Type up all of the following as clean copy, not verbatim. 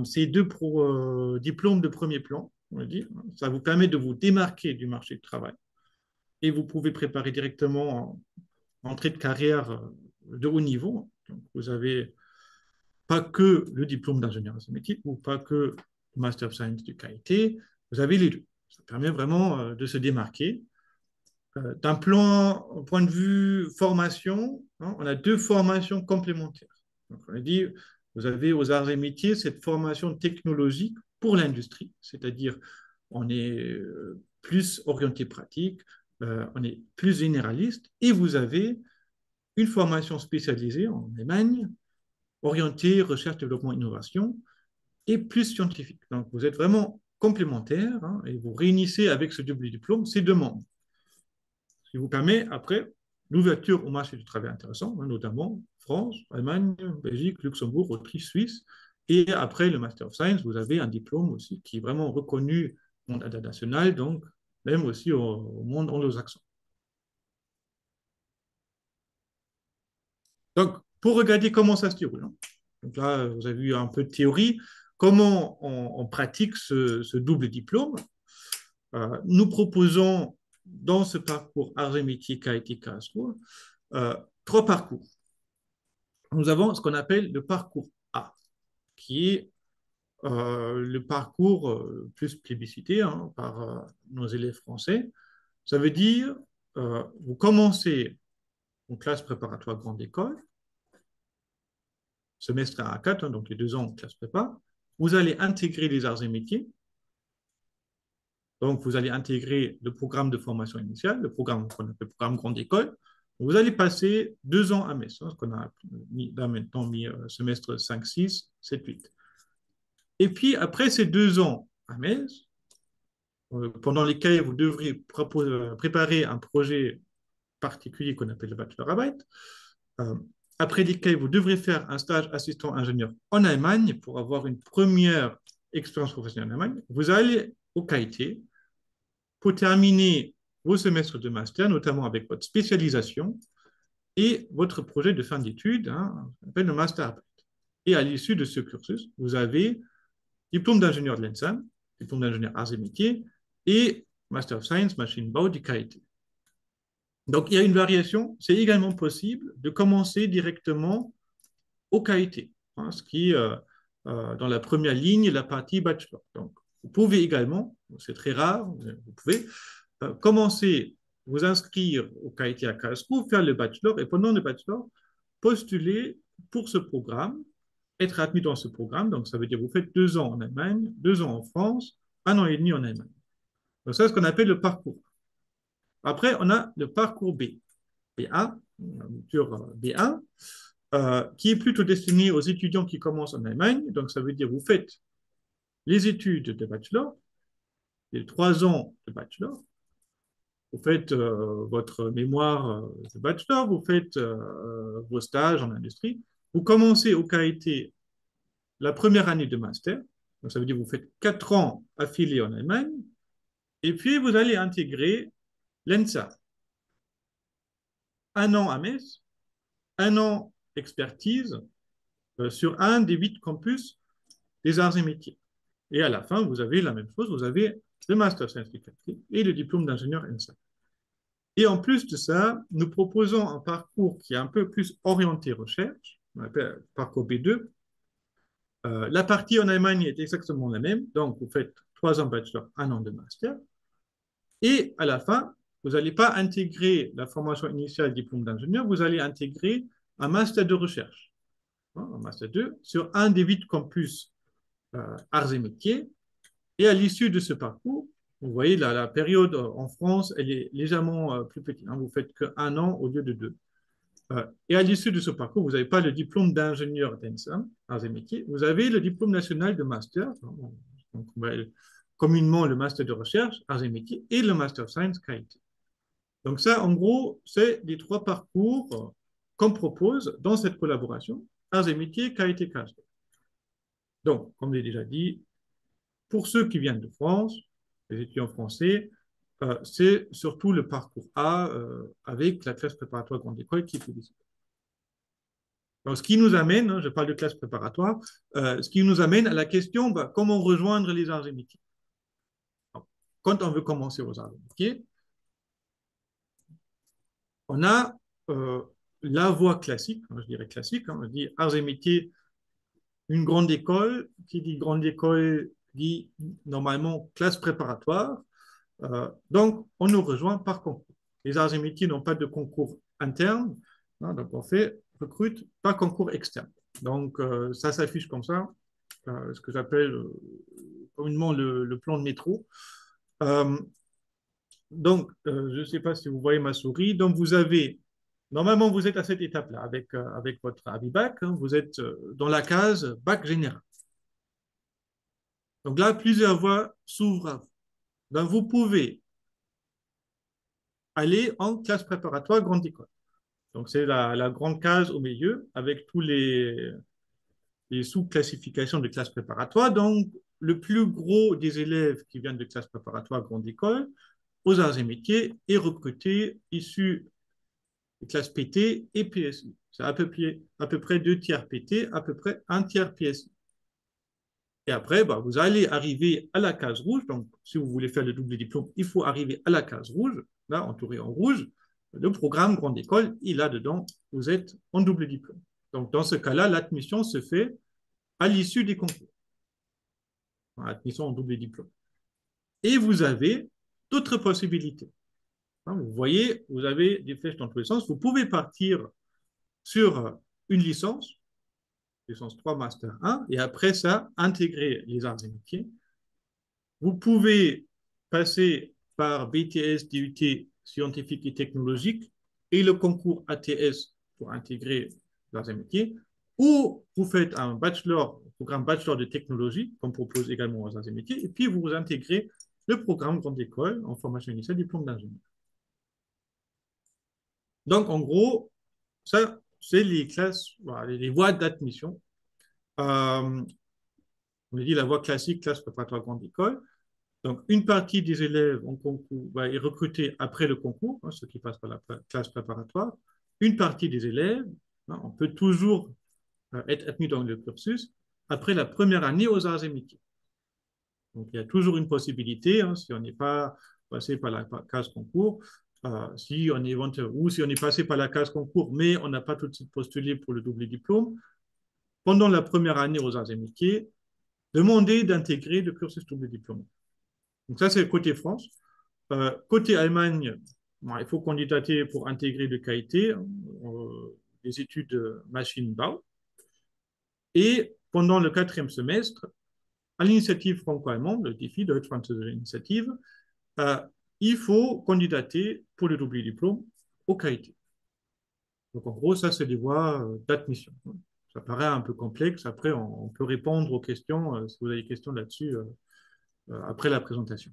ces deux diplômes de premier plan, on va dire, ça vous permet de vous démarquer du marché du travail et vous pouvez préparer directement en entrée de carrière de haut niveau. Donc, vous avez pas que le diplôme d'ingénieur en métier ou pas que le Master of Science de qualité, vous avez les deux. Ça permet vraiment de se démarquer. D'un point de vue formation, hein, on a deux formations complémentaires. Donc, on a dit, vous avez aux arts et métiers cette formation technologique pour l'industrie, c'est-à-dire on est plus orienté pratique, on est plus généraliste, et vous avez une formation spécialisée en Allemagne, orientée recherche, développement, innovation, et plus scientifique. Donc vous êtes vraiment complémentaires hein, et vous réunissez avec ce double diplôme ces deux membres ce qui vous permet après l'ouverture au marché du travail intéressant, hein, notamment France, Allemagne, Belgique, Luxembourg, Autriche, Suisse. Et après le Master of Science, vous avez un diplôme aussi qui est vraiment reconnu au monde international, donc même aussi au monde anglo-saxon. Donc, pour regarder comment ça se déroule, hein. Donc là, vous avez eu un peu de théorie. Comment on pratique ce double diplôme? Nous proposons dans ce parcours arts et métiers KIT Karlsruhe trois parcours. Nous avons ce qu'on appelle le parcours A, qui est le parcours plus plébiscité hein, par nos élèves français. Ça veut dire, vous commencez en classe préparatoire grande école, semestre 1 à 4, hein, donc les 2 ans en classe prépa. Vous allez intégrer les arts et métiers. Donc, vous allez intégrer le programme de formation initiale, le programme qu'on appelle le programme grande école. Vous allez passer 2 ans à Metz, hein, ce qu'on a là maintenant mis semestre 5, 6, 7, 8. Et puis, après ces 2 ans à Metz, pendant lesquels vous devrez préparer un projet particulier qu'on appelle le Bachelorarbeit, euh, après lesquels vous devrez faire un stage assistant ingénieur en Allemagne pour avoir une première expérience professionnelle en Allemagne, vous allez au KIT pour terminer vos semestres de master, notamment avec votre spécialisation et votre projet de fin d'études, hein, qu'on appelle le Master. Et à l'issue de ce cursus, vous avez diplôme d'ingénieur de l'ENSAM, diplôme d'ingénieur arts et métiers, et Master of Science, machine Bau du KIT. Donc, il y a une variation. C'est également possible de commencer directement au KIT, hein, ce qui est dans la première ligne, la partie bachelor. Donc, vous pouvez également, c'est très rare, vous pouvez commencer, vous inscrire au KIT à Karlsruhe, faire le bachelor, et pendant le bachelor, postuler pour ce programme, être admis dans ce programme. Donc, ça veut dire que vous faites 2 ans en Allemagne, 2 ans en France, 1 an et demi en Allemagne. Donc, ça, c'est ce qu'on appelle le parcours. Après, on a le parcours B, B1, B1, qui est plutôt destiné aux étudiants qui commencent en Allemagne. Donc, ça veut dire que vous faites les études de bachelor, les 3 ans de bachelor, vous faites votre mémoire de bachelor, vous faites vos stages en industrie, vous commencez au KIT la première année de master, donc ça veut dire que vous faites 4 ans affilés en Allemagne, et puis vous allez intégrer l'ENSA. 1 an à Metz, 1 an expertise sur un des 8 campus des arts et métiers. Et à la fin, vous avez la même chose, vous avez le Master of Science et le diplôme d'ingénieur ENSA. Et en plus de ça, nous proposons un parcours qui est un peu plus orienté recherche, on appelle parcours B2. La partie en Allemagne est exactement la même, donc vous faites 3 ans bachelor, 1 an de master. Et à la fin, vous n'allez pas intégrer la formation initiale diplôme d'ingénieur, vous allez intégrer un master de recherche, hein, un master 2, sur un des 8 campus arts et métiers. Et à l'issue de ce parcours, vous voyez, la période en France, elle est légèrement plus petite, hein, vous faites qu'1 an au lieu de 2. Et à l'issue de ce parcours, vous n'avez pas le diplôme d'ingénieur d'ENSAM, arts et métiers, vous avez le diplôme national de master, donc, communément le master de recherche, arts et métiers, et le Master of Science KIT. Donc ça, en gros, c'est les 3 parcours qu'on propose dans cette collaboration, arts et métiers, KIT, KIT. Donc, comme je l'ai déjà dit, pour ceux qui viennent de France, les étudiants français, c'est surtout le parcours A avec la classe préparatoire grande école qui est publicitaire. Donc, ce qui nous amène, je parle de classe préparatoire, ce qui nous amène à la question, comment rejoindre les arts et métiers. Donc, quand on veut commencer aux arts et métiers, on a la voie classique, je dirais classique, on dit arts et métiers, une grande école, qui dit grande école dit normalement classe préparatoire. Donc, on nous rejoint par concours. Les arts et métiers n'ont pas de concours interne, hein, donc on recrute par concours externe. Donc, ça s'affiche comme ça, ce que j'appelle communément le plan de métro. Euh, donc, je ne sais pas si vous voyez ma souris. Donc, vous avez, normalement, vous êtes à cette étape-là avec votre avis bac. Hein, vous êtes dans la case bac général. Donc là, plusieurs voies s'ouvrent à vous. Donc, vous pouvez aller en classe préparatoire grande école. Donc, c'est la grande case au milieu avec tous les sous-classifications de classe préparatoire. Donc, le plus gros des élèves qui viennent de classe préparatoire grande école aux arts et métiers est recruté issu des classes PT et PSI. C'est à peu près 2 tiers PT, à peu près 1 tiers PSI. Et après, vous allez arriver à la case rouge. Donc, si vous voulez faire le double diplôme, il faut arriver à la case rouge, là, entouré en rouge. Le programme grande école, et là-dedans, vous êtes en double diplôme. Donc, dans ce cas-là, l'admission se fait à l'issue des concours. Admission en double diplôme. Et vous avez d'autres possibilités. Vous voyez, vous avez des flèches dans tous les sens. Vous pouvez partir sur une licence 3, Master 1, et après ça, intégrer les arts et métiers. Vous pouvez passer par BTS, DUT, scientifique et technologique, et le concours ATS pour intégrer les arts et métiers, ou vous faites un programme bachelor de technologie, qu'on propose également aux arts et métiers, et puis vous intégrez le programme grande école en formation initiale, diplôme d'ingénieur. Donc, en gros, ça, c'est les classes, les voies d'admission. On a dit la voie classique, classe préparatoire grande école. Donc, une partie des élèves en concours est recrutée après le concours, hein, ceux qui passent par la classe préparatoire. Une partie des élèves, hein, on peut toujours être admis dans le cursus après la première année aux arts et métiers. Donc, il y a toujours une possibilité, hein, si on n'est pas passé par la case concours, si on est ou si on est passé par la case concours, mais on n'a pas tout de suite postulé pour le double diplôme, pendant la première année aux arts et métiers, demander d'intégrer le cursus double diplôme. Donc ça, c'est le côté France. Côté Allemagne, il faut candidater pour intégrer le KIT, les études Maschinenbau. Et pendant le 4e semestre, à l'initiative franco-allemande, le défi de Deutsche Initiative, il faut candidater pour le double diplôme au KIT. Donc en gros, ça, c'est des voies d'admission. Ça paraît un peu complexe. Après, on peut répondre aux questions, si vous avez des questions là-dessus, après la présentation.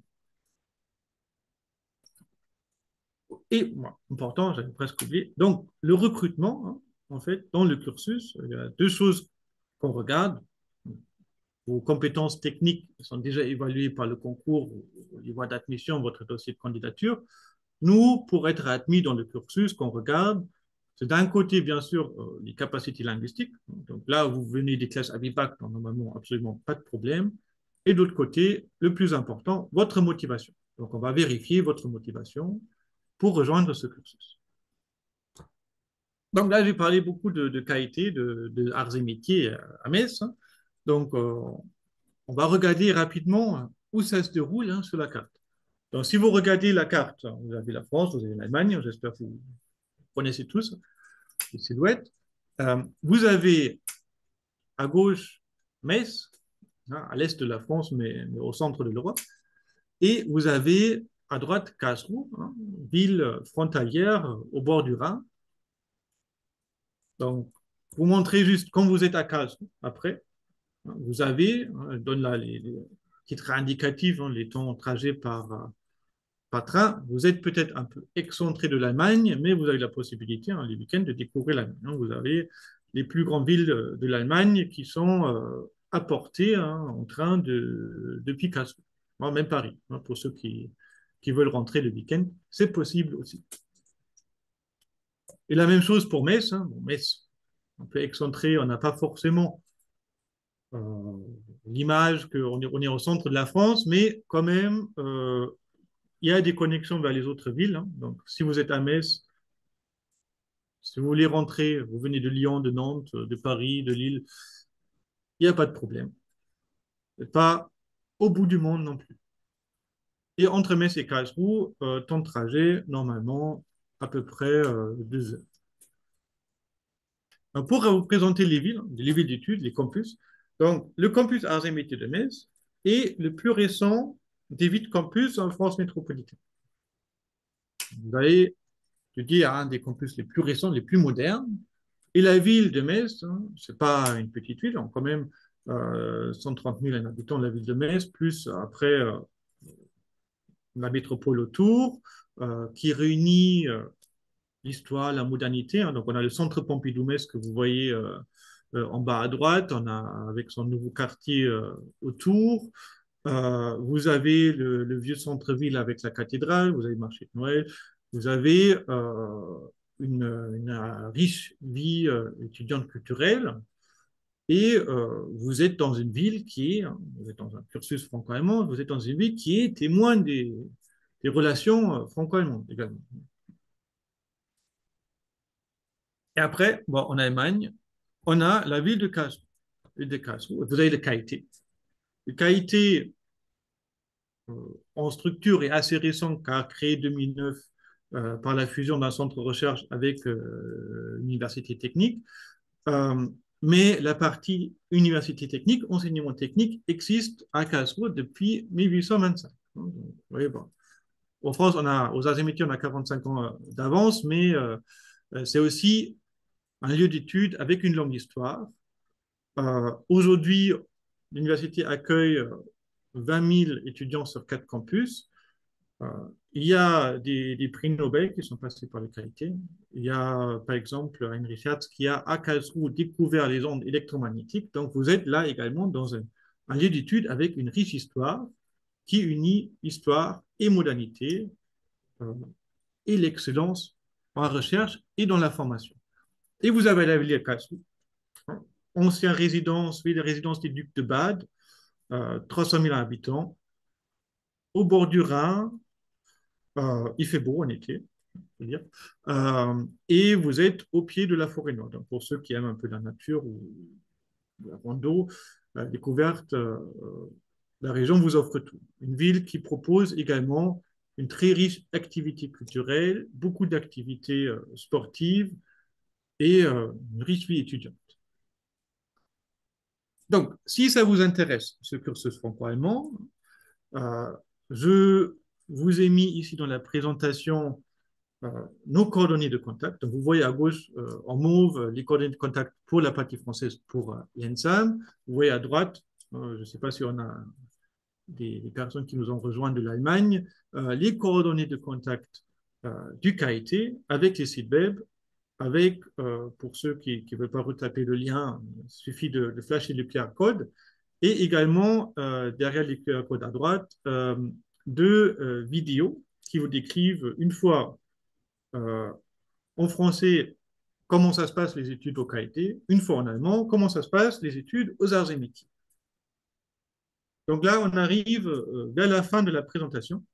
Et, important, j'avais presque oublié, donc le recrutement, hein, en fait, dans le cursus, il y a 2 choses qu'on regarde. Vos compétences techniques sont déjà évaluées par le concours au niveau d'admission, votre dossier de candidature. Nous, pour être admis dans le cursus, qu'on regarde, c'est d'un côté, bien sûr, les capacités linguistiques. Donc là, vous venez des classes ABIBAC, donc normalement, absolument pas de problème. Et d'autre côté, le plus important, votre motivation. Donc, on va vérifier votre motivation pour rejoindre ce cursus. Donc là, j'ai parlé beaucoup de qualité, de arts et métiers à Metz. Hein. Donc, on va regarder rapidement où ça se déroule hein, sur la carte. Donc, si vous regardez la carte, vous avez la France, vous avez l'Allemagne, j'espère que vous connaissez tous les silhouettes. Vous avez à gauche Metz, hein, à l'est de la France, mais au centre de l'Europe. Et vous avez à droite Karlsruhe, hein, ville frontalière au bord du Rhin. Donc, vous montrez juste quand vous êtes à Karlsruhe, après, hein, vous avez, hein, je donne là les titres indicatifs, hein, les temps de trajet par train. Vous êtes peut-être un peu excentré de l'Allemagne, mais vous avez la possibilité, hein, les week-ends, de découvrir l'Allemagne. Hein. Vous avez les plus grandes villes de l'Allemagne qui sont à portée hein, en train depuis Karlsruhe. Bon, même Paris, hein, pour ceux qui veulent rentrer le week-end, c'est possible aussi. Et la même chose pour Metz. Hein. Bon, Metz, un peu excentré, on n'a pas forcément euh, l'image qu'on est au centre de la France, mais quand même, il y a des connexions vers les autres villes, hein. Donc, si vous êtes à Metz, si vous voulez rentrer, vous venez de Lyon, de Nantes, de Paris, de Lille, il n'y a pas de problème. Vous n'êtes pas au bout du monde non plus. Et entre Metz et Karlsruhe, temps de trajet, normalement, à peu près 2 heures. Donc, pour vous présenter les villes d'études, les campus, donc le campus Arts et Métiers de Metz est le plus récent des 8 campus en France métropolitaine. Vous avez, je dis, un des campus les plus récents, les plus modernes. Et la ville de Metz, hein, ce n'est pas une petite ville, on a quand même 130 000 habitants de la ville de Metz, plus après la métropole autour, qui réunit l'histoire, la modernité, hein. Donc, on a le centre Pompidou-Metz que vous voyez en bas à droite, on a avec son nouveau quartier autour. Vous avez le vieux centre-ville avec la cathédrale, vous avez le marché de Noël, vous avez une riche vie étudiante culturelle, et vous êtes dans une ville vous êtes dans un cursus franco-allemand, vous êtes dans une ville qui est témoin des relations franco-allemandes également. Et après, bon, en Allemagne, on a la ville de Karlsruhe. Vous avez le KIT. Le KIT, en structure, est assez récent car créé en 2009 par la fusion d'un centre de recherche avec l'université technique. Euh, mais la partie université technique, enseignement technique, existe à Karlsruhe depuis 1825. Donc, vous voyez, bon. En France, aux Arts et Métiers, on a 45 ans d'avance, mais c'est aussi un lieu d'études avec une longue histoire. Aujourd'hui, l'université accueille 20 000 étudiants sur 4 campus. Euh, il y a des prix Nobel qui sont passés par les qualités. Il y a, par exemple, Heinrich Hertz qui a à Karlsruhe découvert les ondes électromagnétiques. Donc, vous êtes là également dans un lieu d'études avec une riche histoire qui unit histoire et modernité euh, et l'excellence en recherche et dans la formation. Et vous avez la ville de Karlsruhe, hein, ancienne résidence, ville de résidence des ducs de Bade, 300 000 habitants, au bord du Rhin. Il fait beau en été, je veux dire. Et vous êtes au pied de la forêt noire. Donc, pour ceux qui aiment un peu la nature ou la rando, la découverte, la région vous offre tout. Une ville qui propose également une très riche activité culturelle, beaucoup d'activités sportives et une riche vie étudiante. Donc, si ça vous intéresse, ce cursus franco-allemand, euh, je vous ai mis ici dans la présentation nos coordonnées de contact. Donc, vous voyez à gauche, en mauve, les coordonnées de contact pour la partie française pour l'ENSAM. Vous voyez à droite, je ne sais pas si on a des personnes qui nous ont rejoints de l'Allemagne, les coordonnées de contact du KIT avec les sites web, avec, pour ceux qui ne veulent pas retaper le lien, il suffit de flasher le QR code, et également, derrière les QR codes à droite, deux vidéos qui vous décrivent une fois euh, en français comment ça se passe les études au KIT, une fois en allemand comment ça se passe les études aux arts et métiers. Donc là, on arrive vers la fin de la présentation.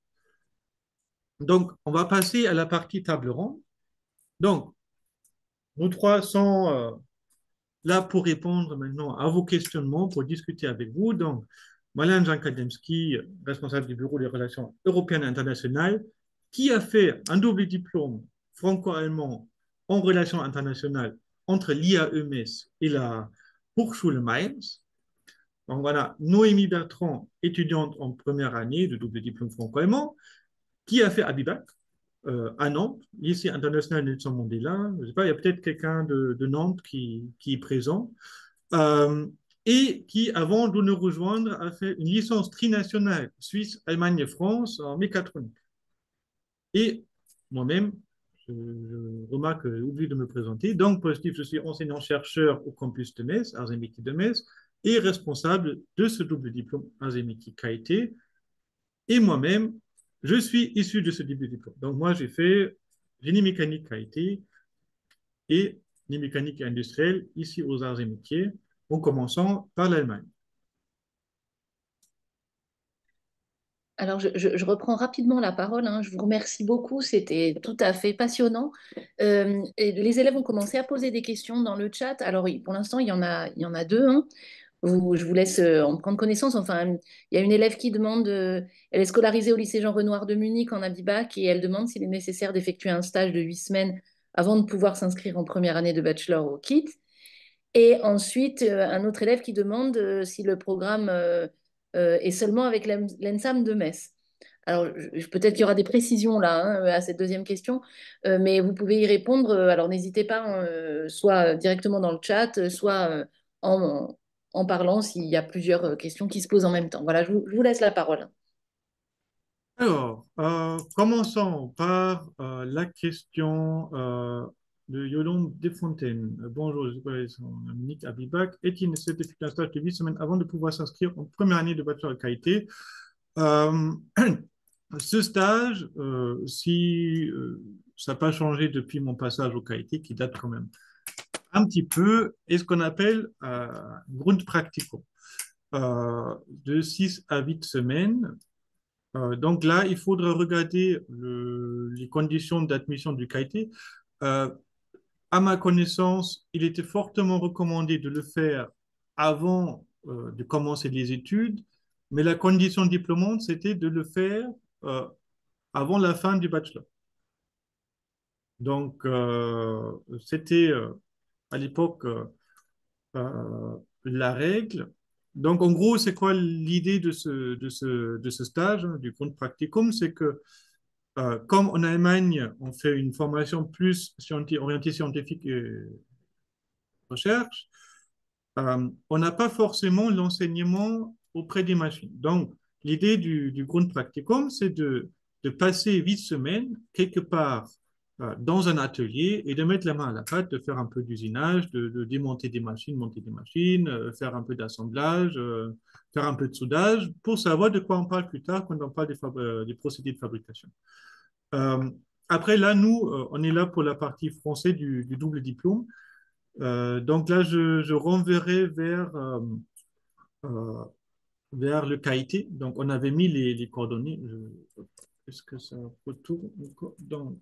Donc, on va passer à la partie table ronde. Donc, nous trois sont là pour répondre maintenant à vos questionnements, pour discuter avec vous. Donc, Malin Jean Kademski, responsable du Bureau des relations européennes et internationales, qui a fait un double diplôme franco-allemand en relations internationales entre l'IAEMS et la Hochschule Mainz. Donc voilà, Noémie Bertrand, étudiante en première année de double diplôme franco-allemand, qui a fait Abibac à Nantes, lycée international Nelson Mandela. Je sais pas, il y a peut-être quelqu'un de Nantes qui est présent. Euh, et qui, avant de nous rejoindre, a fait une licence trinationale Suisse, Allemagne et France en mécatronique. Et moi-même, je remarque que j'ai oublié de me présenter. Donc, positif, je suis enseignant-chercheur au campus de Metz, Arts et Métiers de Metz, et responsable de ce double diplôme Arts et Métiers KIT. Et moi-même, je suis issu de ce double diplôme. Donc, moi, j'ai fait génie mécanique KIT et ni mécanique et industrielle, ici aux arts et métiers, en commençant par l'Allemagne. Alors, je reprends rapidement la parole, hein. Je vous remercie beaucoup. C'était tout à fait passionnant. Et les élèves ont commencé à poser des questions dans le chat. Alors, oui, pour l'instant, il y en a deux, hein. Je vous laisse en prendre connaissance. Enfin, il y a une élève qui demande, elle est scolarisée au lycée Jean Renoir de Munich en Abibac et elle demande s'il est nécessaire d'effectuer un stage de 8 semaines avant de pouvoir s'inscrire en première année de bachelor au KIT. Et ensuite, un autre élève qui demande si le programme est seulement avec l'ENSAM de Metz. Alors, peut-être qu'il y aura des précisions là, hein, à cette deuxième question, mais vous pouvez y répondre. Alors, n'hésitez pas, hein, soit directement dans le chat, soit en parlant s'il y a plusieurs questions qui se posent en même temps. Voilà, je vous laisse la parole. Alors, commençons par la question de Yolande Desfontaines. Bonjour, je suis Dominique Abibac. Est-il nécessaire d'effectuer un stage de 8 semaines avant de pouvoir s'inscrire en première année de bachelor de qualité? Euh, Ce stage, si ça n'a pas changé depuis mon passage au qualité, qui date quand même un petit peu, est ce qu'on appelle Grundpraktikum, de 6 à 8 semaines. Donc là, il faudra regarder les conditions d'admission du qualité. Euh, à ma connaissance, il était fortement recommandé de le faire avant de commencer les études, mais la condition diplômante, c'était de le faire euh, avant la fin du bachelor. Donc, c'était à l'époque la règle. Donc, en gros, c'est quoi l'idée de ce stage, hein, du compte practicum? C'est que, comme en Allemagne, on fait une formation plus orientée scientifique et recherche, on n'a pas forcément l'enseignement auprès des machines. Donc, l'idée du Grundpraktikum, c'est de passer 8 semaines quelque part dans un atelier et de mettre la main à la pâte, de faire un peu d'usinage, de démonter des machines, monter des machines, faire un peu d'assemblage, faire un peu de soudage, pour savoir de quoi on parle plus tard quand on parle des procédés de fabrication. Euh, Après, là, nous, on est là pour la partie française du double diplôme. Donc là, je renverrai euh, vers le KIT. Donc, on avait mis les coordonnées. Est-ce que ça retourne? Donc,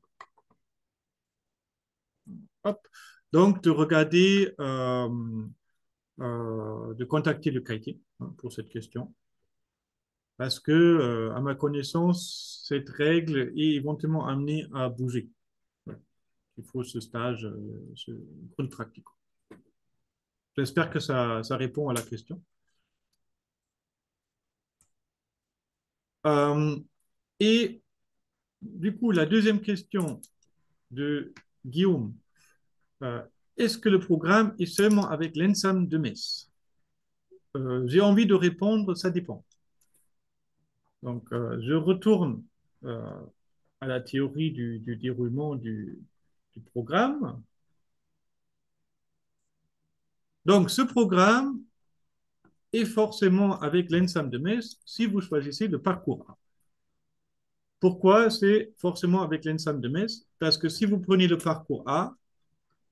hop. Donc, de regarder, de contacter le KIT, hein, pour cette question. Parce que, à ma connaissance, cette règle est éventuellement amenée à bouger. Ouais. Il faut ce stage, ce grande pratique. J'espère que ça répond à la question. Euh, et du coup, la deuxième question de Guillaume, euh, est-ce que le programme est seulement avec l'ENSAM de Metz? J'ai envie de répondre, ça dépend. Donc, je retourne euh, à la théorie du déroulement du programme. Donc, ce programme est forcément avec l'ENSAM de Metz si vous choisissez le parcours A. Pourquoi c'est forcément avec l'ENSAM de Metz? Parce que si vous prenez le parcours A,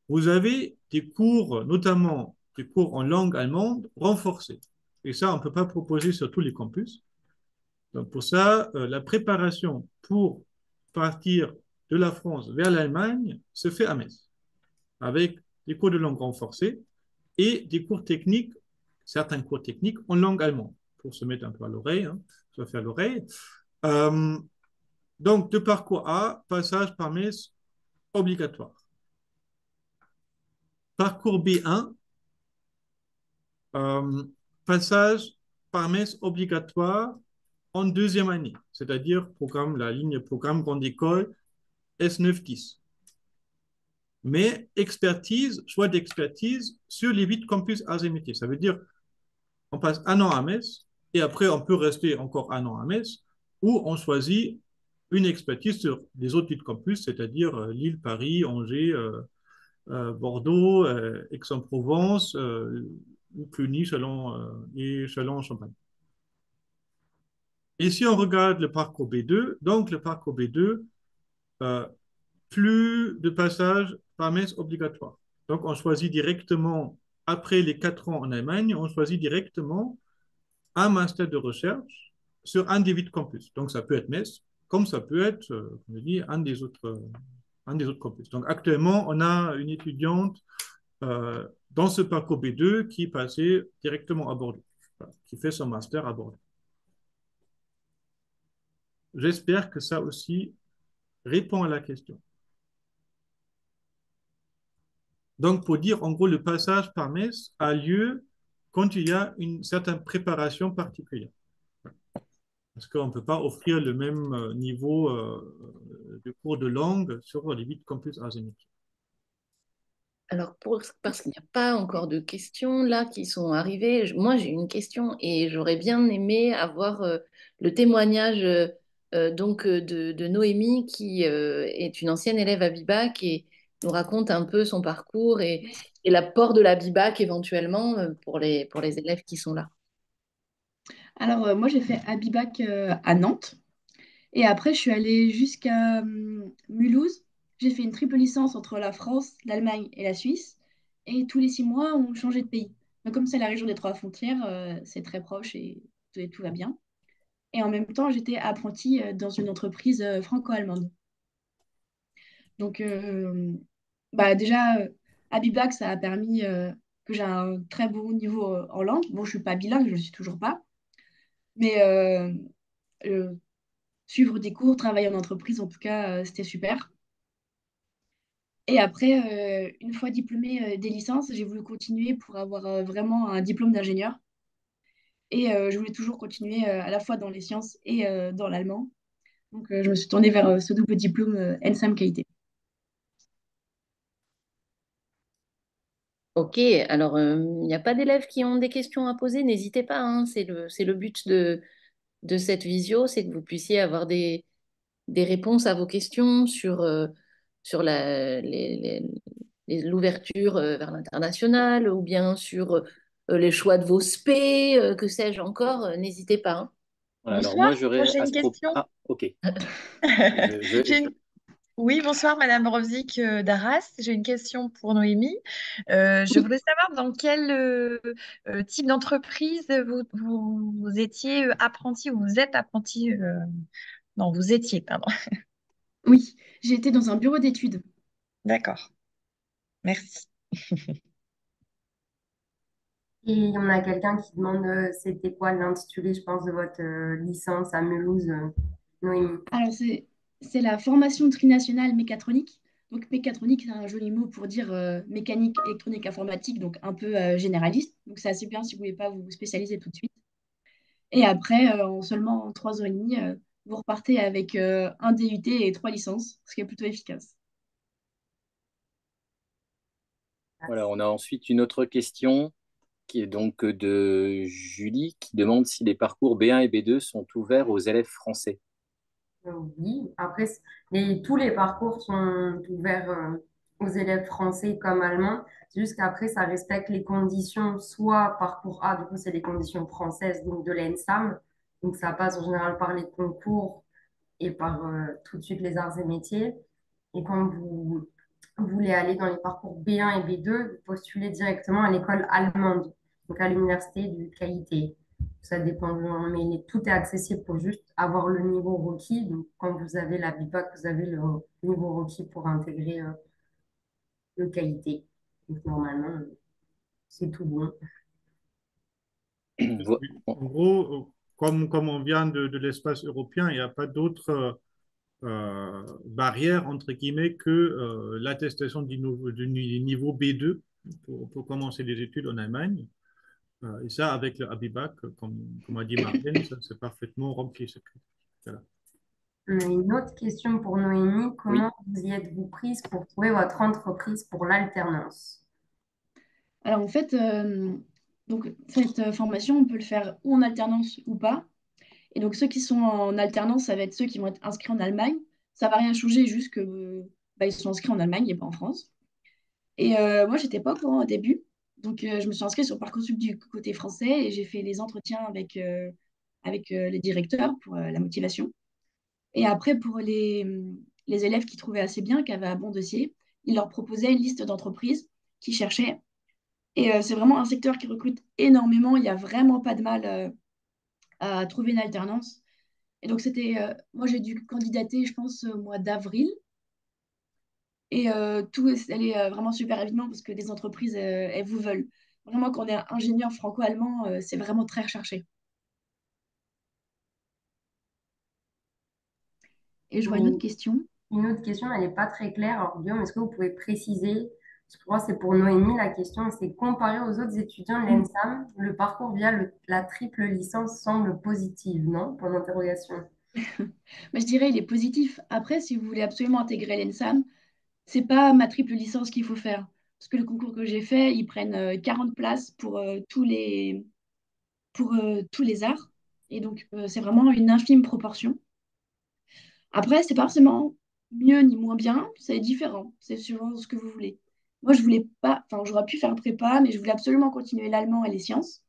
vous avez des cours, notamment des cours en langue allemande, renforcés. Et ça, on ne peut pas proposer sur tous les campus. Donc pour ça, la préparation pour partir de la France vers l'Allemagne se fait à Metz, avec des cours de langue renforcés et des cours techniques, certains cours techniques en langue allemande, pour se mettre un peu à l'oreille, hein, se faire à l'oreille. Euh, donc, de parcours A, passage par Metz obligatoire. Parcours B1, euh, passage par messe obligatoire en deuxième année, c'est-à-dire la ligne programme grande école S9-10. Mais expertise, choix d'expertise sur les 8 campus arts et métiers. Ça veut dire on passe un an à Metz et après on peut rester encore un an à Metz ou on choisit une expertise sur les autres 8 campus, c'est-à-dire Lille, Paris, Angers, Bordeaux, Aix-en-Provence, ou Cluny, Châlons et Châlons-en-Champagne. Et si on regarde le parcours B2, donc le parcours B2, euh, plus de passages par messe obligatoire. Donc, on choisit directement, après les 4 ans en Allemagne, on choisit directement un master de recherche sur un des 8 campus. Donc, ça peut être Metz, comme ça peut être, comme je dis, un des autres campus. Donc, actuellement, on a une étudiante dans ce parcours B2 qui est passée directement à Bordeaux, voilà, qui fait son master à Bordeaux. J'espère que ça aussi répond à la question. Donc, pour dire, en gros, le passage par Metz a lieu quand il y a une certaine préparation particulière. Parce qu'on ne peut pas offrir le même niveau de cours de langue sur les 8 campus Arsénique. Alors, parce qu'il n'y a pas encore de questions là qui sont arrivées, moi j'ai une question et j'aurais bien aimé avoir le témoignage de Noémie qui est une ancienne élève à Bibac et nous raconte un peu son parcours et l'apport de la Bibac éventuellement pour les élèves qui sont là. Alors, moi, j'ai fait Abibac à Nantes. Et après, je suis allée jusqu'à Mulhouse. J'ai fait une triple licence entre la France, l'Allemagne et la Suisse. Et tous les 6 mois, on changeait de pays. Donc, comme c'est la région des trois frontières, c'est très proche et tout va bien. Et en même temps, j'étais apprentie dans une entreprise franco-allemande. Donc, bah, déjà, Abibac, ça a permis que j'ai un très bon niveau en langue. Bon, je ne suis pas bilingue, je ne le suis toujours pas. Mais euh, suivre des cours, travailler en entreprise, en tout cas, c'était super. Et après, une fois diplômée des licences, j'ai voulu continuer pour avoir vraiment un diplôme d'ingénieur. Et je voulais toujours continuer à la fois dans les sciences et dans l'allemand. Donc, je me suis tournée vers ce double diplôme NSAM qualité. Ok, alors il n'y a pas d'élèves qui ont des questions à poser, n'hésitez pas, hein, c'est le but de cette visio, c'est que vous puissiez avoir des réponses à vos questions sur l'ouverture vers l'international ou bien sur les choix de vos spé, que sais-je encore, n'hésitez pas, hein. Voilà, alors Bonsoir, moi moi j'aurais j'ai à une ce propos. question. Ah, ok. Je- J'ai une- Oui, bonsoir Madame Rovzik d'Arras. J'ai une question pour Noémie. Je voulais savoir dans quel type d'entreprise vous étiez apprenti ou vous êtes apprenti. Non, vous étiez, pardon. Oui, j'ai été dans un bureau d'études. D'accord, merci. Et on a quelqu'un qui demande c'était quoi l'intitulé, je pense, de votre licence à Mulhouse, Noémie. Alors, c'est la formation trinationale mécatronique. Donc, mécatronique, c'est un joli mot pour dire mécanique, électronique, informatique, donc un peu généraliste. Donc, c'est assez bien si vous ne voulez pas vous spécialiser tout de suite. Et après, en seulement 3 ans et demi, vous repartez avec un DUT et 3 licences, ce qui est plutôt efficace. Voilà, on a ensuite une autre question qui est donc de Julie qui demande si les parcours B1 et B2 sont ouverts aux élèves français. Oui, après, tous les parcours sont ouverts aux élèves français comme allemands. C'est juste qu'après, ça respecte les conditions, soit parcours A, du coup, c'est les conditions françaises, donc de l'ENSAM. Donc, ça passe en général par les concours et par tout de suite les arts et métiers. Et quand vous voulez aller dans les parcours B1 et B2, vous postulez directement à l'école allemande, donc à l'université du KIT. Ça dépend, mais tout est accessible pour juste avoir le niveau requis. Donc, quand vous avez la BIPAC, vous avez le niveau requis pour intégrer le KIT. Donc, normalement, c'est tout bon. En gros, comme on vient de l'espace européen, il n'y a pas d'autres barrière, entre guillemets, que l'attestation du niveau B2 pour commencer les études en Allemagne. Et ça, avec le Abibac, comme a dit Marlène, ça c'est parfaitement rempli. Voilà. On a une autre question pour Noémie. Oui. Comment vous y êtes-vous prise pour trouver votre entreprise pour l'alternance? Alors, en fait, donc, cette formation, on peut le faire ou en alternance ou pas. Et donc, ceux qui sont en alternance, ça va être ceux qui vont être inscrits en Allemagne. Ça va rien changer, juste que bah, ils sont inscrits en Allemagne et pas en France. Et moi, j'étais pas au courant au début. Donc, je me suis inscrite sur Parcoursup du côté français et j'ai fait les entretiens avec les directeurs pour la motivation. Et après, pour les élèves qui trouvaient assez bien, qui avaient un bon dossier, ils leur proposaient une liste d'entreprises qui cherchaient. Et c'est vraiment un secteur qui recrute énormément. Il n'y a vraiment pas de mal à trouver une alternance. Et donc, moi, j'ai dû candidater, je pense, au mois d'avril. Et tout est allé vraiment super rapidement parce que les entreprises, elles vous veulent. Vraiment, quand on est ingénieur franco-allemand, c'est vraiment très recherché. Et je vois une autre question. Une autre question, elle n'est pas très claire. Alors, Guillaume, est-ce que vous pouvez préciser? Je crois que c'est pour Noémie la question. C'est comparé aux autres étudiants de Mm. l'ENSAM, le parcours via la triple licence semble positif, non? Point d'interrogation. Mais je dirais, il est positif. Après, si vous voulez absolument intégrer l'ENSAM, c'est pas ma triple licence qu'il faut faire. Parce que le concours que j'ai fait, ils prennent 40 places pour tous les arts. Et donc, c'est vraiment une infime proportion. Après, c'est pas forcément mieux ni moins bien, c'est différent. C'est suivant ce que vous voulez. Moi, je voulais pas, enfin, j'aurais pu faire prépa, mais je voulais absolument continuer l'allemand et les sciences.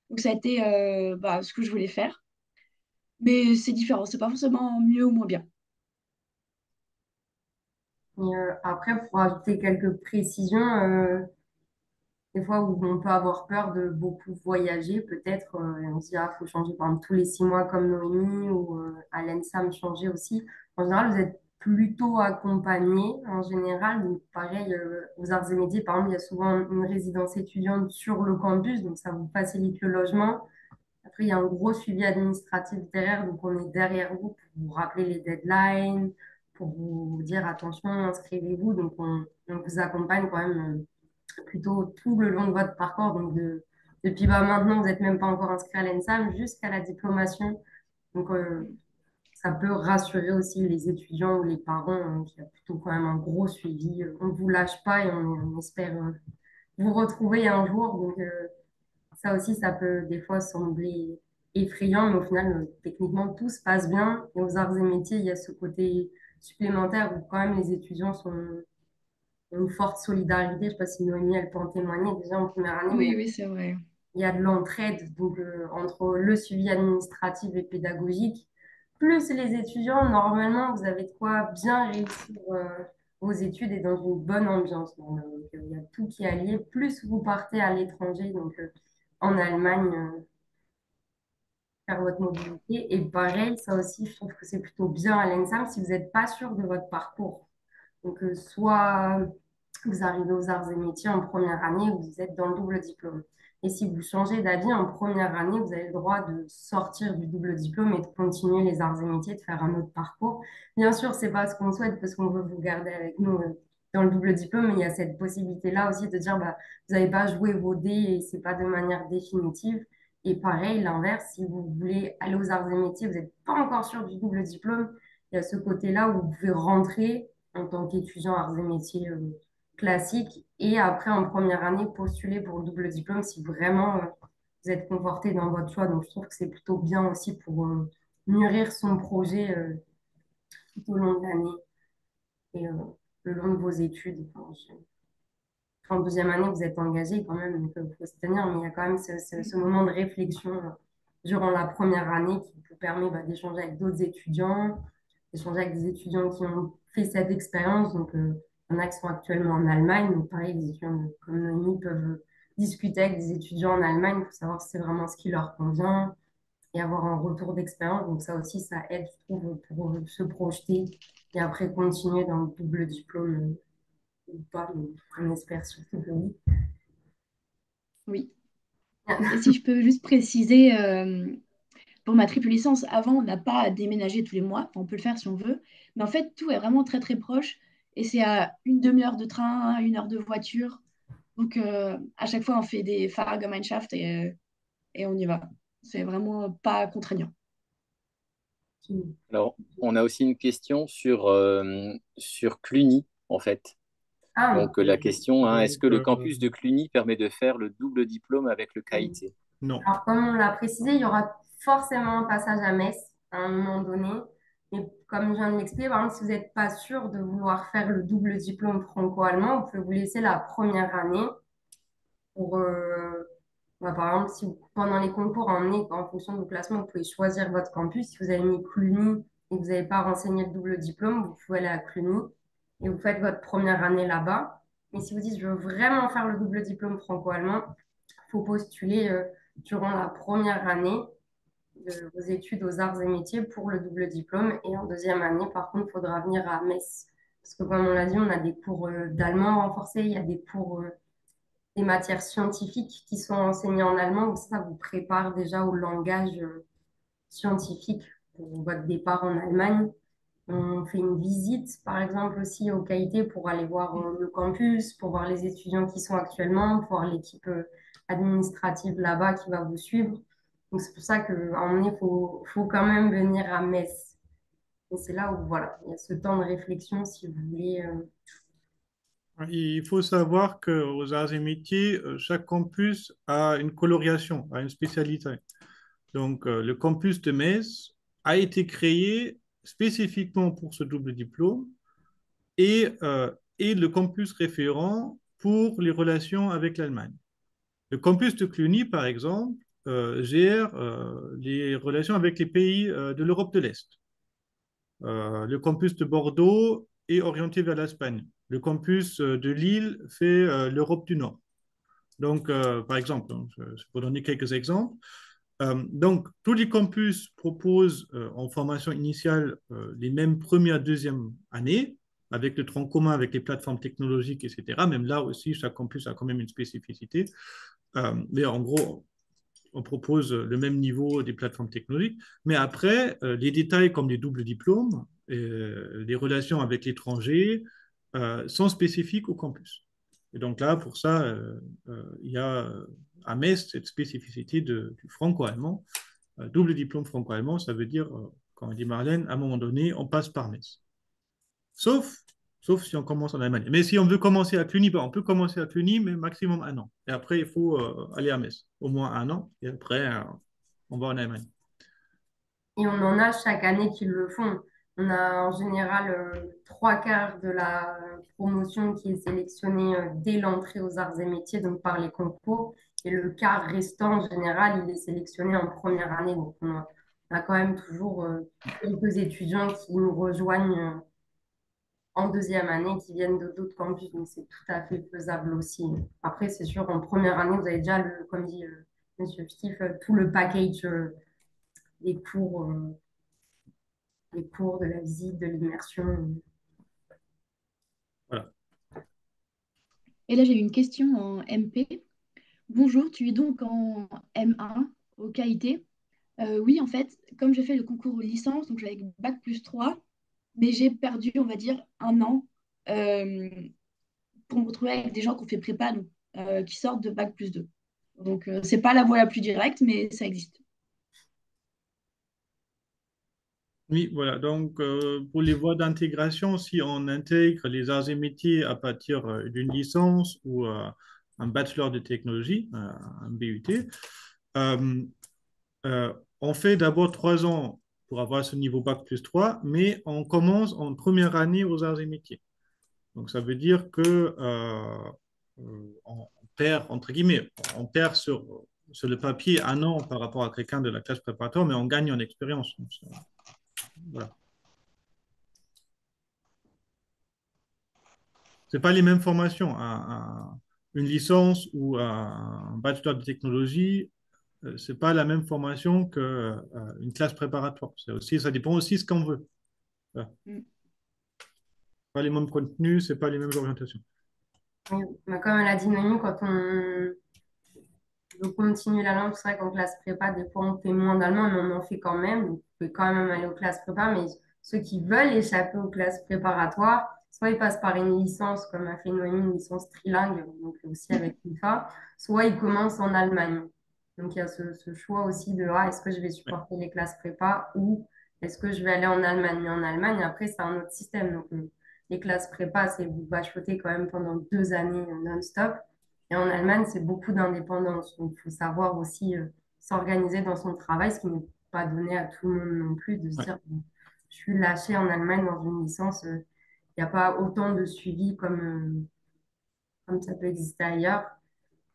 Donc, ça a été ce que je voulais faire. Mais c'est différent, c'est pas forcément mieux ou moins bien. Et après, pour ajouter quelques précisions, des fois où on peut avoir peur de beaucoup voyager, peut-être, et on se dit, ah, faut changer par exemple tous les 6 mois comme Noémie ou à l'ENSAM changer aussi. En général, vous êtes plutôt accompagné en général. Donc, pareil, aux arts et métiers, par exemple, il y a souvent une résidence étudiante sur le campus, donc ça vous facilite le logement. Après, il y a un gros suivi administratif derrière, donc on est derrière vous pour vous rappeler les deadlines, pour vous dire attention, inscrivez-vous. Donc, on vous accompagne quand même plutôt tout le long de votre parcours. Donc, depuis maintenant, vous n'êtes même pas encore inscrit à l'ENSAM jusqu'à la diplomation. Donc, ça peut rassurer aussi les étudiants ou les parents, hein, qu'il y a plutôt quand même un gros suivi. On ne vous lâche pas et on espère vous retrouver un jour. Donc, ça aussi, ça peut des fois sembler effrayant, mais au final, techniquement, tout se passe bien. Et aux arts et métiers, il y a ce côté supplémentaire où quand même les étudiants ont une forte solidarité. Je ne sais pas si Noémie, elle peut en témoigner. Déjà en première année, Oui, oui, c'est vrai. il y a de l'entraide donc, entre le suivi administratif et pédagogique, plus les étudiants. Normalement, vous avez de quoi bien réussir vos études et dans une bonne ambiance. Donc, il y a tout qui est allié. Plus vous partez à l'étranger, donc en Allemagne, faire votre mobilité. Et pareil, ça aussi, je trouve que c'est plutôt bien à l'ENSAM si vous n'êtes pas sûr de votre parcours. Donc, soit vous arrivez aux arts et métiers en première année où vous êtes dans le double diplôme. Et si vous changez d'avis en première année, vous avez le droit de sortir du double diplôme et de continuer les arts et métiers, de faire un autre parcours. Bien sûr, c'est pas ce qu'on souhaite parce qu'on veut vous garder avec nous dans le double diplôme, mais il y a cette possibilité-là aussi de dire, bah, vous n'avez pas joué vos dés et c'est pas de manière définitive. Et pareil, l'inverse, si vous voulez aller aux arts et métiers, vous n'êtes pas encore sûr du double diplôme, il y a ce côté-là où vous pouvez rentrer en tant qu'étudiant arts et métiers classique et après en première année postuler pour le double diplôme si vraiment vous êtes conforté dans votre choix. Donc je trouve que c'est plutôt bien aussi pour mûrir son projet tout au long de l'année et le long de vos études. En deuxième année, vous êtes engagé quand même, donc il faut se tenir, mais il y a quand même ce moment de réflexion durant la première année qui vous permet d'échanger avec d'autres étudiants, d'échanger avec des étudiants qui ont fait cette expérience. Donc, il y en a qui sont actuellement en Allemagne. Donc, pareil, les étudiants comme Noémie peuvent discuter avec des étudiants en Allemagne pour savoir si c'est vraiment ce qui leur convient et avoir un retour d'expérience. Donc, ça aussi, ça aide, je trouve, pour se projeter et après continuer dans le double diplôme ou pas, mais on espère surtout que oui. Oui. Et si je peux juste préciser, pour ma triple licence, avant, on n'a pas à déménager tous les mois. Enfin, on peut le faire si on veut. Mais en fait, tout est vraiment très, très proche. Et c'est à une demi-heure de train, 1 heure de voiture. Donc, à chaque fois, on fait des Fahrgemeinschaft et on y va. C'est vraiment pas contraignant. Alors, on a aussi une question sur Cluny, en fait. Ah, Donc, la question, hein, est-ce que le campus de Cluny permet de faire le double diplôme avec le KIT? Non. alors comme on l'a précisé, il y aura forcément un passage à Metz à un moment donné. Mais comme je viens de l'expliquer, par exemple, si vous n'êtes pas sûr de vouloir faire le double diplôme franco-allemand, vous pouvez vous laisser la première année pour, par exemple, si pendant les concours en fonction de vos classements, vous pouvez choisir votre campus. Si vous avez mis Cluny et que vous n'avez pas renseigné le double diplôme, vous pouvez aller à Cluny et vous faites votre première année là-bas. Mais si vous dites, je veux vraiment faire le double diplôme franco-allemand, il faut postuler durant la première année de vos études aux arts et métiers pour le double diplôme. Et en deuxième année, par contre, il faudra venir à Metz. Parce que comme on l'a dit, on a des cours d'allemand renforcés, il y a des cours, des matières scientifiques qui sont enseignées en allemand. Donc ça vous prépare déjà au langage scientifique pour votre départ en Allemagne. On fait une visite, par exemple, aussi au KIT pour aller voir le campus, pour voir les étudiants qui sont actuellement, pour voir l'équipe administrative là-bas qui va vous suivre. Donc, c'est pour ça qu'à un moment donné, faut quand même venir à Metz. Et c'est là où, voilà, il y a ce temps de réflexion si vous voulez. Il faut savoir qu'aux arts et métiers, chaque campus a une colorisation, a une spécialité. Donc, le campus de Metz a été créé spécifiquement pour ce double diplôme et est le campus référent pour les relations avec l'Allemagne. Le campus de Cluny, par exemple, gère les relations avec les pays de l'Europe de l'Est. Le campus de Bordeaux est orienté vers l'Espagne. Le campus de Lille fait l'Europe du Nord. Donc, par exemple, je peux donner quelques exemples. Donc, tous les campus proposent en formation initiale les mêmes première, deuxième année, avec le tronc commun, avec les plateformes technologiques, etc. Même là aussi, chaque campus a quand même une spécificité. Mais en gros, on propose le même niveau des plateformes technologiques. Mais après, les détails comme les doubles diplômes, les relations avec l'étranger sont spécifiques au campus. Et donc là, pour ça, il y a à Metz cette spécificité du franco-allemand. Double diplôme franco-allemand, ça veut dire, comme dit Marlène, à un moment donné, on passe par Metz. Sauf, sauf si on commence en Allemagne. Mais si on veut commencer à Cluny, on peut commencer à Cluny, mais maximum un an. Et après, il faut aller à Metz, au moins un an. Et après, on va en Allemagne. Et on en a chaque année qui le font. On a en général trois quarts de la promotion qui est sélectionnée dès l'entrée aux arts et métiers, donc par les concours. Et le quart restant, en général, il est sélectionné en première année. Donc on a quand même toujours quelques étudiants qui nous rejoignent en deuxième année, qui viennent de d'autres campus. Donc c'est tout à fait faisable aussi. Après, c'est sûr, en première année, vous avez déjà, comme dit Monsieur Steve, tout le package des cours. Les cours, de la visite, de l'immersion. Voilà. Et là, j'ai une question en MP. Bonjour, tu es donc en M1 au KIT. Oui, en fait, comme j'ai fait le concours licence, donc j'avais bac plus 3, mais j'ai perdu, on va dire, un an euh, pour me retrouver avec des gens qui ont fait prépa, donc, qui sortent de bac plus 2. Donc, c'est pas la voie la plus directe, mais ça existe. Oui, voilà. Donc, pour les voies d'intégration, si on intègre les arts et métiers à partir d'une licence ou un bachelor de technologie, un BUT, euh, on fait d'abord 3 ans pour avoir ce niveau bac plus 3, mais on commence en première année aux arts et métiers. Donc, ça veut dire que on perd, entre guillemets, on perd sur le papier un an par rapport à quelqu'un de la classe préparatoire, mais on gagne en expérience. Donc, voilà. C'est pas les mêmes formations. Une licence ou un bachelor de technologie, c'est pas la même formation qu'une classe préparatoire. Ça dépend aussi de ce qu'on veut. Voilà. Mm. Pas les mêmes contenus, c'est pas les mêmes orientations. Oui, mais comme l'a dit Noémie, quand on veut continuer la langue, c'est vrai qu'en classe prépa, des fois, on fait moins d'allemand, mais on en fait quand même. Donc, on peut quand même aller aux classes prépa, mais ceux qui veulent échapper aux classes préparatoires, soit ils passent par une licence, comme a fait Noémie, une licence trilingue, donc aussi avec l'IFA, soit ils commencent en Allemagne. Donc, il y a ce choix aussi de est-ce que je vais Ouais. supporter les classes prépa ou est-ce que je vais aller en Allemagne? Mais en Allemagne, après, c'est un autre système. Donc, les classes prépa, c'est vous bachotez quand même pendant 2 années non-stop. Et en Allemagne, c'est beaucoup d'indépendance. Donc, il faut savoir aussi s'organiser dans son travail, ce qui n'est pas donné à tout le monde non plus, de se Ouais. dire, bon, je suis lâché en Allemagne dans une licence, il n'y a pas autant de suivi comme ça peut exister ailleurs.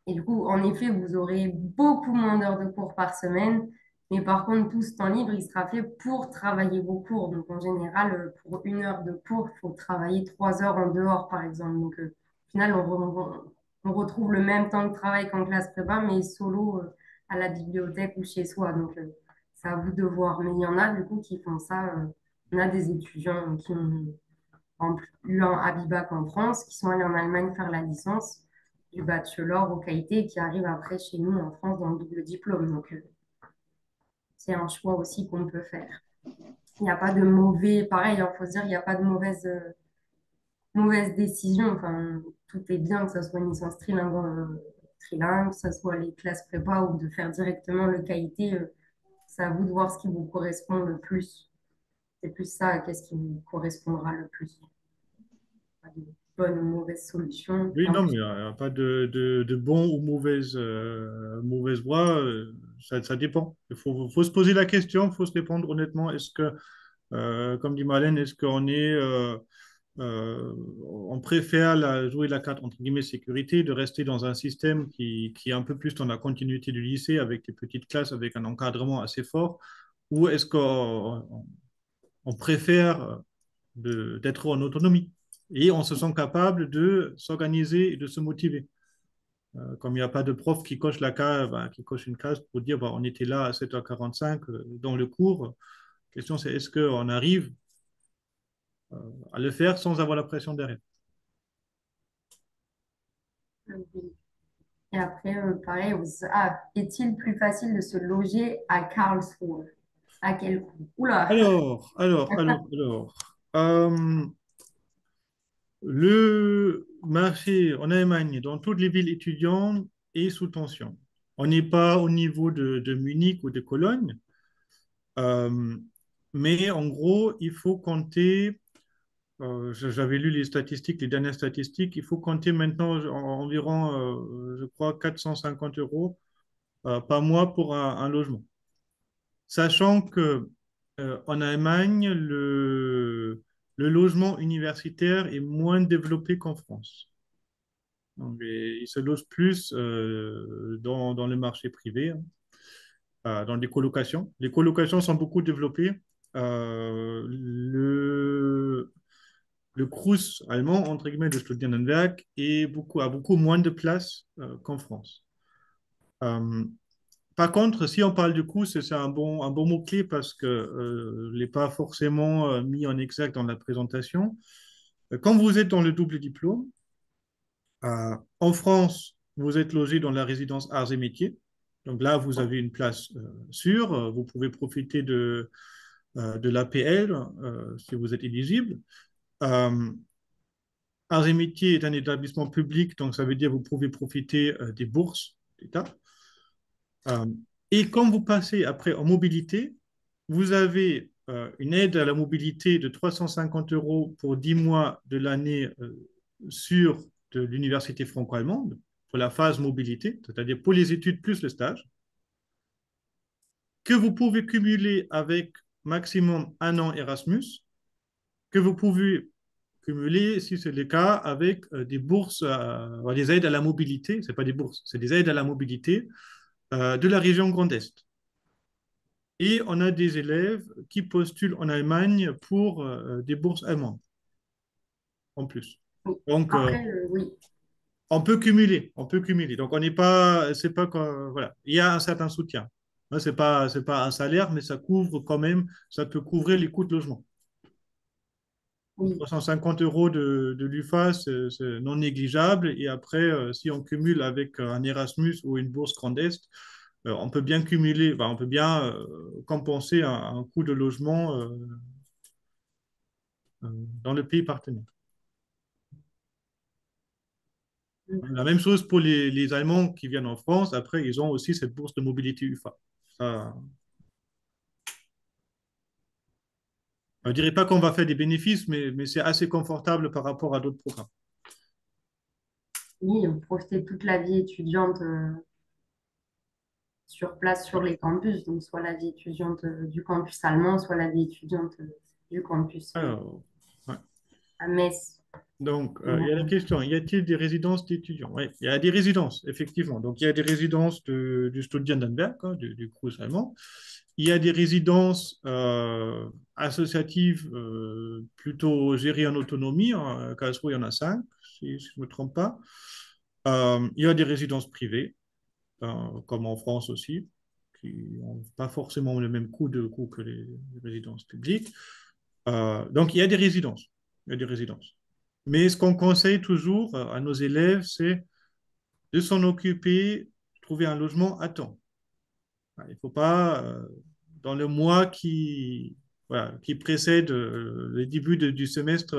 Et du coup, en effet, vous aurez beaucoup moins d'heures de cours par semaine. Mais par contre, tout ce temps libre, il sera fait pour travailler vos cours. Donc, en général, pour 1 heure de cours, il faut travailler 3 heures en dehors, par exemple. Donc, final, on retrouve le même temps de travail qu'en classe prépa, mais solo à la bibliothèque ou chez soi. Donc, c'est à vous de voir. Mais il y en a du coup qui font ça. On a des étudiants qui ont eu un Abibac en France, qui sont allés en Allemagne faire la licence du bachelor aux qualités et qui arrivent après chez nous en France dans le double diplôme. Donc, c'est un choix aussi qu'on peut faire. Il n'y a pas de mauvais, pareil, il faut se dire, il n'y a pas de mauvaise décision. Enfin, tout est bien, que ce soit une licence trilingue, que ce soit les classes prépa ou de faire directement le qualité. C'est à vous de voir ce qui vous correspond le plus. C'est plus ça, qu'est-ce qui vous correspondra le plus. Pas de bonne ou mauvaise solution. Oui, En non, mais plus, il n'y a pas de bon ou mauvaise voie. Ça dépend. Il faut se poser la question, il faut se répondre honnêtement. Est-ce que, comme dit Marlène, est-ce on préfère jouer la carte entre guillemets sécurité, de rester dans un système qui est un peu plus dans la continuité du lycée avec des petites classes, avec un encadrement assez fort, ou est-ce qu'on préfère d'être en autonomie et on se sent capable de s'organiser et de se motiver. Comme il n'y a pas de prof qui coche qui coche une case pour dire on était là à 7h45 dans le cours. La question c'est est-ce qu'on arrive à le faire sans avoir la pression derrière. et après, pareil, est-il plus facile de se loger à Karlsruhe? À quel coût? Oula! Alors. Le marché en Allemagne, dans toutes les villes étudiantes, est sous tension. On n'est pas au niveau de Munich ou de Cologne, euh, mais en gros, il faut compter, j'avais lu les statistiques, les dernières statistiques, il faut compter maintenant environ, je crois, 450 euros par mois pour un logement. Sachant que en Allemagne, le logement universitaire est moins développé qu'en France. Donc, il se loge plus dans le marché privé, hein, dans des colocations. Les colocations sont beaucoup développées. Le Crous allemand, entre guillemets, de Studienwerk, a beaucoup moins de place qu'en France. Euh, Par contre, si on parle du coût, c'est un bon mot-clé parce que je ne l'ai pas forcément mis en exergue dans la présentation. Quand vous êtes dans le double diplôme, en France, vous êtes logé dans la résidence Arts et Métiers. Donc là, vous avez une place sûre. Vous pouvez profiter de l'APL si vous êtes éligible. Euh, Arts et Métiers est un établissement public, donc ça veut dire que vous pouvez profiter des bourses d'État. Euh, et quand vous passez après en mobilité, vous avez une aide à la mobilité de 350 euros pour 10 mois de l'année sur de l'université franco-allemande pour la phase mobilité, c'est-à-dire pour les études plus le stage, que vous pouvez cumuler avec maximum un an Erasmus, que vous pouvez cumuler, si c'est le cas, avec des bourses, des aides à la mobilité, ce n'est pas des bourses, c'est des aides à la mobilité de la région Grand Est. Et on a des élèves qui postulent en Allemagne pour des bourses allemandes, en plus. Oui. Donc, Après, oui. on peut cumuler, on peut cumuler. Donc, on n'est pas, c'est pas voilà, il y a un certain soutien. C'est pas un salaire, mais ça couvre quand même, ça peut couvrir les coûts de logement. Oui. 350 euros de l'UFA, c'est non négligeable. Et après, si on cumule avec un Erasmus ou une bourse Grand Est, on peut bien cumuler, on peut bien compenser un coût de logement dans le pays partenaire. La même chose pour les Allemands qui viennent en France. Après, ils ont aussi cette bourse de mobilité UFA. Ça, je ne dirais pas qu'on va faire des bénéfices, mais c'est assez confortable par rapport à d'autres programmes. Oui, profiter de toute la vie étudiante sur place, sur les campus. Donc, soit la vie étudiante du campus allemand, soit la vie étudiante du campus Alors, ouais. à Metz. Donc, il y a la question, y a-t-il des résidences d'étudiants? Oui, il y a des résidences, effectivement. Donc, il y a des résidences du Studiendenberg, hein, du Crous allemand. Il y a des résidences associatives plutôt gérées en autonomie. À Karlsruhe, il y en a 5. si je ne me trompe pas. Il y a des résidences privées, comme en France aussi, qui n'ont pas forcément le même coût que les résidences publiques. Donc, il y a des résidences. Il y a des résidences. Mais ce qu'on conseille toujours à nos élèves, c'est de s'en occuper, trouver un logement à temps. Il ne faut pas, dans le mois voilà, qui précède le début du semestre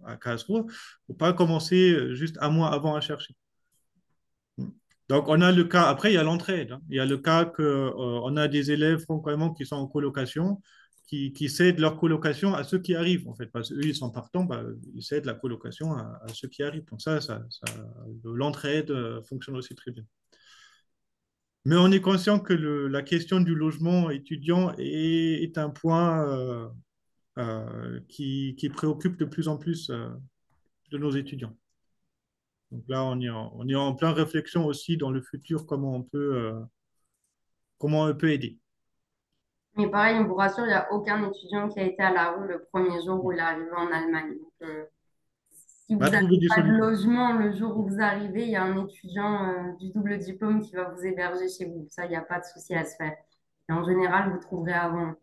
à Karlsruhe, il ne faut pas commencer juste un mois avant à chercher. Donc, on a le cas, après, il y a l'entraide, hein. Il y a le cas qu'on a des élèves franco-allemands qui sont en colocation, qui cèdent leur colocation à ceux qui arrivent, en fait. Parce qu'eux, ils sont partants, bah, ils cèdent la colocation à ceux qui arrivent. Donc, l'entraide fonctionne aussi très bien. Mais on est conscient que la question du logement étudiant est un point qui préoccupe de plus en plus de nos étudiants. Donc là, on est en pleine réflexion aussi dans le futur, comment on peut aider. Mais pareil, on vous rassure, il n'y a aucun étudiant qui a été à la rue le premier jour où il est arrivé en Allemagne. Donc, si On vous va n'avez trouver des pas de solutions. logement le jour où vous arrivez, il y a un étudiant du double diplôme qui va vous héberger chez vous. Ça, il n'y a pas de souci à se faire. Et en général, vous trouverez avant.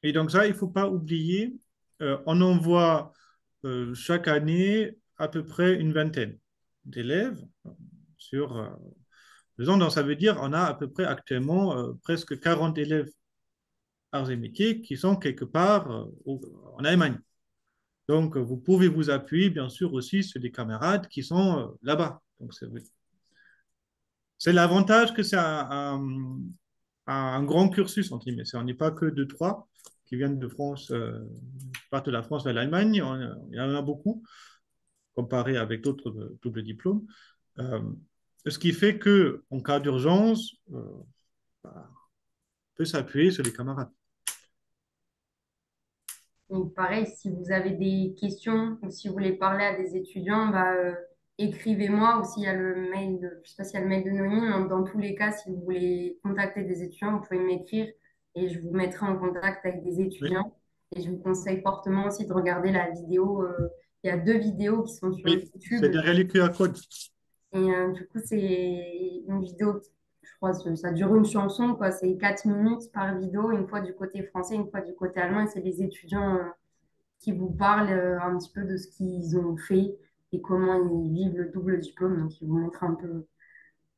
Et donc ça, il ne faut pas oublier, on envoie chaque année à peu près une vingtaine d'élèves sur 2 ans. Donc ça veut dire on a à peu près actuellement presque 40 élèves arts et métiers qui sont quelque part en Allemagne. Donc vous pouvez vous appuyer bien sûr aussi sur des camarades qui sont là-bas. Donc c'est l'avantage que c'est un grand cursus, entre guillemets. On n'est pas que 2, 3 qui viennent de France, partent de la France vers l'Allemagne. Il y en a beaucoup, comparé avec d'autres doubles diplômes. Ce qui fait qu'en cas d'urgence, on peut s'appuyer sur les camarades. Donc, pareil, si vous avez des questions ou si vous voulez parler à des étudiants, bah, écrivez-moi ou s'il y a le mail, je ne sais pas s'il y a le mail de Noémie, mais dans tous les cas, si vous voulez contacter des étudiants, vous pouvez m'écrire et je vous mettrai en contact avec des Oui, étudiants. Et je vous conseille fortement aussi de regarder la vidéo. Il y a 2 vidéos qui sont sur oui, c'est YouTube. derrière les QR codes. Et du coup, c'est une vidéo, je crois, ça dure une chanson, quoi. C'est 4 minutes par vidéo, une fois du côté français, une fois du côté allemand. Et c'est les étudiants qui vous parlent un petit peu de ce qu'ils ont fait et comment ils vivent le double diplôme. Donc, ils vous montrent un peu,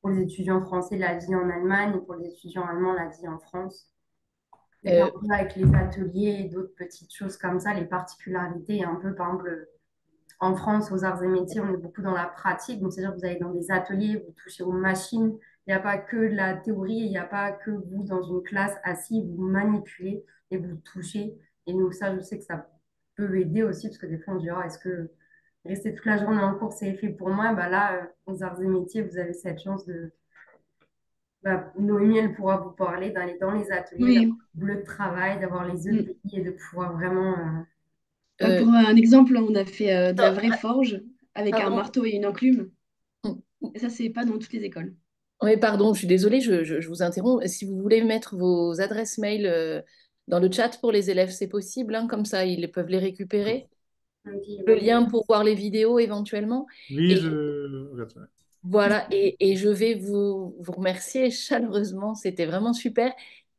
pour les étudiants français, la vie en Allemagne et pour les étudiants allemands, la vie en France. Et un Euh, peu avec les ateliers et d'autres petites choses comme ça, les particularités, un peu, par exemple, en France, aux arts et métiers, on est beaucoup dans la pratique. Donc, c'est-à-dire que vous allez dans des ateliers, vous touchez aux machines. Il n'y a pas que de la théorie, il n'y a pas que vous dans une classe assis, vous manipulez et vous touchez. Et donc, ça, je sais que ça peut aider aussi, parce que des fois, on se dit, ah, est-ce que rester toute la journée en cours, c'est fait pour moi? Bah là, aux arts et métiers, vous avez cette chance de. Bah, Noémie, elle pourra vous parler d'aller dans les ateliers, Oui. d'avoir le bleu de travail, d'avoir les Mm. EPI et de pouvoir vraiment. Bah, euh, pour un exemple, on a fait de la attends, vraie forge avec un pardon. marteau et une enclume. Et ça, c'est pas dans toutes les écoles. Oui, pardon, je suis désolée, je vous interromps. Si vous voulez mettre vos adresses mail dans le chat pour les élèves, c'est possible, hein, comme ça, ils peuvent les récupérer. Le lien pour voir les vidéos éventuellement. Oui, Et je regarde ça. voilà, et je vais vous remercier chaleureusement, c'était vraiment super.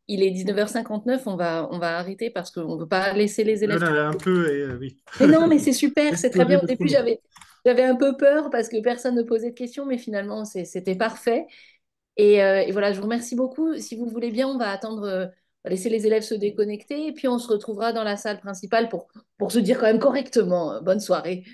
Il est 19h59, on va arrêter parce qu'on ne veut pas laisser les élèves. Voilà, un peu, oui. Mais non, mais c'est super, c'est très Exposé bien. Au de début, trop. j'avais un peu peur parce que personne ne posait de questions, mais finalement, c'était parfait. Et voilà, je vous remercie beaucoup. Si vous voulez bien, on va attendre, on va laisser les élèves se déconnecter et puis on se retrouvera dans la salle principale pour se dire quand même correctement bonne soirée.